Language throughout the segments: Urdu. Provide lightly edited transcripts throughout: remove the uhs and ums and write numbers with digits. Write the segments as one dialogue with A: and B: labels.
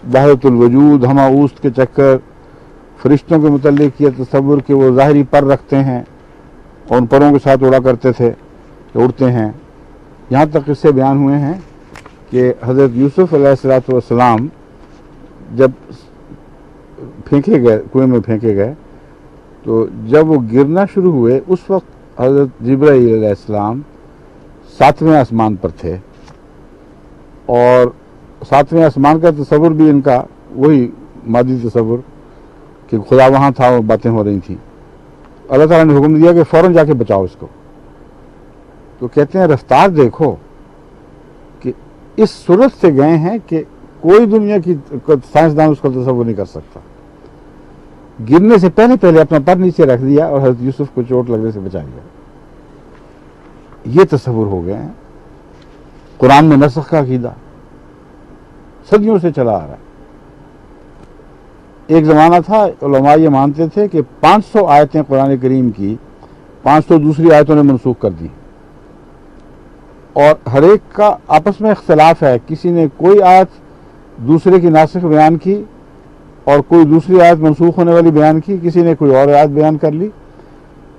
A: وحدت الوجود، ہمہ اوست کے چکر، فرشتوں کے متعلق یہ تصور کہ وہ ظاہری پر رکھتے ہیں اور ان پروں کے ساتھ اڑا کرتے تھے، اڑتے ہیں. یہاں تک قصے بیان ہوئے ہیں کہ حضرت یوسف علیہ السلام جب پھینکے گئے، کنویں میں پھینکے گئے، تو جب وہ گرنا شروع ہوئے اس وقت حضرت جبرائیل علیہ السلام 7ویں آسمان پر تھے، اور 7ویں آسمان کا تصور بھی ان کا وہی مادی تصور کہ خدا وہاں تھا اور باتیں ہو رہی تھیں. اللہ تعالیٰ نے حکم دیا کہ فوراً جا کے بچاؤ اس کو. تو کہتے ہیں رفتار دیکھو کہ اس صورت سے گئے ہیں کہ کوئی دنیا کی سائنسدان اس کا تصور نہیں کر سکتا. گرنے سے پہلے اپنا پر نیچے رکھ دیا اور حضرت یوسف کو چوٹ لگنے سے بچا لیا. یہ تصور ہو گئے ہیں. قرآن میں نسخ کا عقیدہ صدیوں سے چلا آ رہا ہے. ایک زمانہ تھا علماء یہ مانتے تھے کہ 500 آیتیں قرآن کریم کی 500 دوسری آیتوں نے منسوخ کر دی، اور ہر ایک کا آپس میں اختلاف ہے. کسی نے کوئی آیت دوسرے کی ناسخ بیان کی اور کوئی دوسری آیت منسوخ ہونے والی بیان کی، کسی نے کوئی اور آیت بیان کر لی.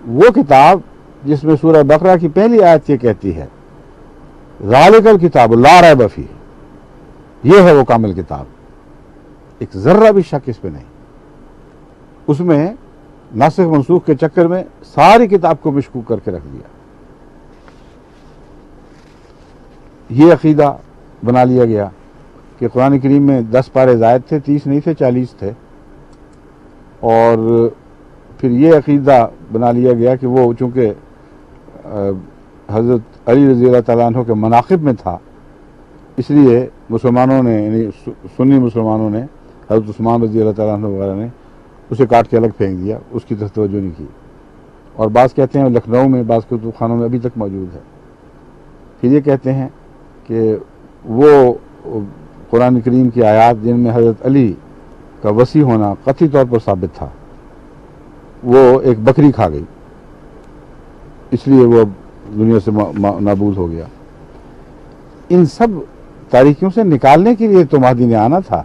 A: وہ کتاب جس میں سورہ بقرہ کی پہلی آیت یہ کہتی ہے ذالک الکتاب لا ریب فیہ، یہ ہے وہ کامل کتاب، ایک ذرہ بھی شک اس پہ نہیں. اس میں ناسخ منسوخ کے چکر میں ساری کتاب کو مشکوک کر کے رکھ دیا. یہ عقیدہ بنا لیا گیا کہ قرآن کریم میں 10 پارے زائد تھے، 30 نہیں تھے، 40 تھے. اور پھر یہ عقیدہ بنا لیا گیا کہ وہ چونکہ حضرت علی رضی اللہ تعالیٰ عنہ کے مناقب میں تھا، اس لیے مسلمانوں نے، یعنی سنی مسلمانوں نے، حضرت عثمان رضی اللہ تعالیٰ عنہ وغیرہ نے اسے کاٹ کے الگ پھینک دیا، اس کی طرف توجہ نہیں کی. اور بعض کہتے ہیں لکھنؤ میں، بعض کتب خانوں میں ابھی تک موجود ہے. پھر یہ کہتے ہیں کہ وہ قرآن کریم کی آیات جن میں حضرت علی کا وسیع ہونا قطعی طور پر ثابت تھا، وہ ایک بکری کھا گئی، اس لیے وہ دنیا سے نابود ہو گیا. ان سب تاریکیوں سے نکالنے کے لیے تو مہدی نے آنا تھا.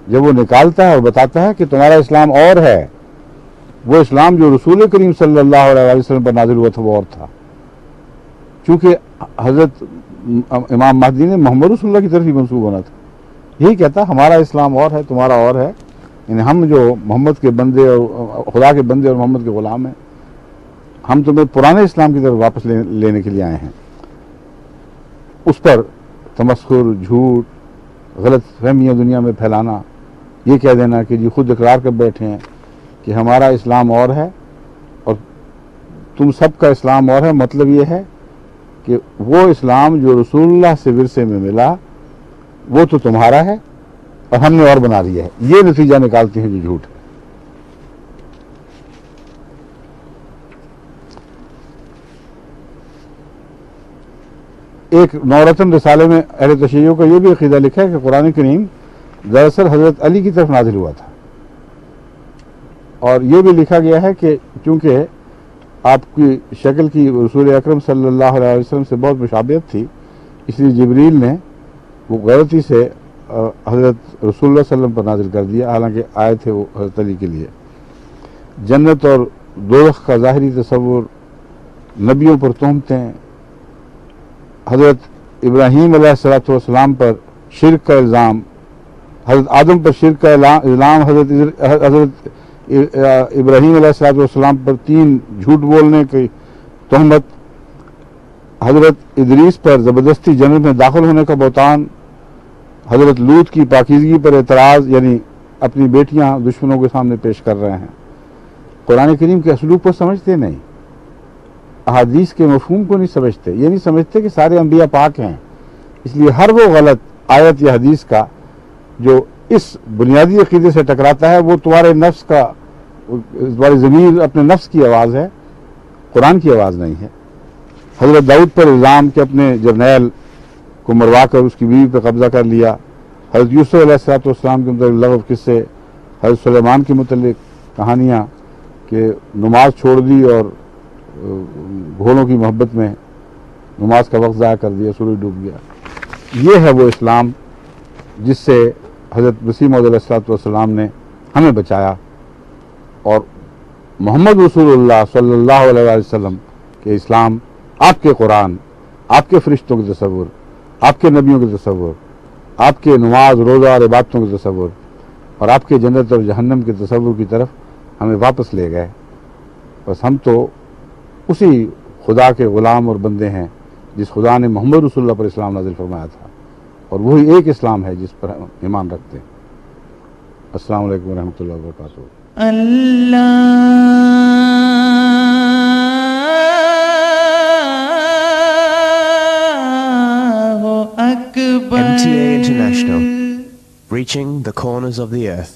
A: جب وہ نکالتا ہے اور بتاتا ہے کہ تمہارا اسلام اور ہے، وہ اسلام جو رسول کریم صلی اللہ علیہ وسلم پر نازل ہوا تھا وہ اور تھا. چونکہ حضرت امام مہدی نے محمد رسول اللہ کی طرف ہی منسوب ہونا تھا. یہی کہتا ہمارا اسلام اور ہے، تمہارا اور ہے، یعنی ہم جو محمد کے بندے اور خدا کے بندے اور محمد کے غلام ہیں، ہم تمہیں پرانے اسلام کی طرف واپس لینے کے لیے آئے ہیں. اس پر تمسخر، جھوٹ، غلط فہمیاں دنیا میں پھیلانا، یہ کہہ دینا کہ جی خود اقرار کر بیٹھے ہیں کہ ہمارا اسلام اور ہے اور تم سب کا اسلام اور ہے. مطلب یہ ہے کہ وہ اسلام جو رسول اللہ سے ورثے میں ملا وہ تو تمہارا ہے اور ہم نے اور بنا لیا ہے. یہ نتیجہ نکالتے ہیں جو جھوٹ ہے. ایک نورتن رسالے میں اہل تشیع کا یہ بھی عقیدہ لکھا ہے کہ قرآن کریم دراصل حضرت علی کی طرف نازل ہوا تھا. اور یہ بھی لکھا گیا ہے کہ چونکہ آپ کی شکل کی رسول اکرم صلی اللہ علیہ وسلم سے بہت مشابہت تھی، اس لیے جبریل نے وہ غلطی سے حضرت رسول اللہ صلی اللہ علیہ وسلم پر نازل کر دیا، حالانکہ آئے تھے وہ حضرت علی کے لیے. جنت اور دوزخ کا ظاہری تصور، نبیوں پر تہمتیں، حضرت ابراہیم علیہ السلام پر شرک کا الزام، حضرت آدم پر شرک کا الزام، حضرت ابراہیم علیہ السلام پر 3 جھوٹ بولنے کی تہمت، حضرت ادریس پر زبردستی جنت میں داخل ہونے کا بہتان، حضرت لوط کی پاکیزگی پر اعتراض، یعنی اپنی بیٹیاں دشمنوں کے سامنے پیش کر رہے ہیں. قرآن کریم کے اسلوب کو سمجھتے نہیں، احادیث کے مفہوم کو نہیں سمجھتے. یہ نہیں سمجھتے کہ سارے انبیاء پاک ہیں، اس لیے ہر وہ غلط آیت یا حدیث کا جو اس بنیادی عقیدے سے ٹکراتا ہے وہ تمہارے نفس کا، تمہاری ضمیر اپنے نفس کی آواز ہے، قرآن کی آواز نہیں ہے. حضرت داؤد پر الزام کہ اپنے جرنیل کو مروا کر اس کی بیوی پہ قبضہ کر لیا، حضرت یوسف علیہ السلام کے متعلق لغو قصے، حضرت سلیمان کے متعلق کہانیاں کہ نماز چھوڑ دی اور گھوڑوں کی محبت میں نماز کا وقت ضائع کر دیا، سورج ڈوب گیا. یہ ہے وہ اسلام جس سے حضرت مسیح موعود علیہ الصلوۃ والسلام نے ہمیں بچایا، اور محمد رسول اللہ صلی اللہ علیہ وسلم کے اسلام، آپ کے قرآن، آپ کے فرشتوں کے تصور، آپ کے نبیوں کے تصور، آپ کے نماز روزہ اور عبادتوں کے تصور، اور آپ کے جنت اور جہنم کے تصور کی طرف ہمیں واپس لے گئے۔ بس ہم تو اسی خدا کے غلام اور بندے ہیں جس خدا نے محمد رسول اللہ پر اسلام نازل فرمایا تھا، اور وہی ایک اسلام ہے جس پر ہم ایمان رکھتے ہیں۔ السلام علیکم ورحمۃ اللہ وبرکاتہ۔
B: MTA International, reaching the corners of the earth.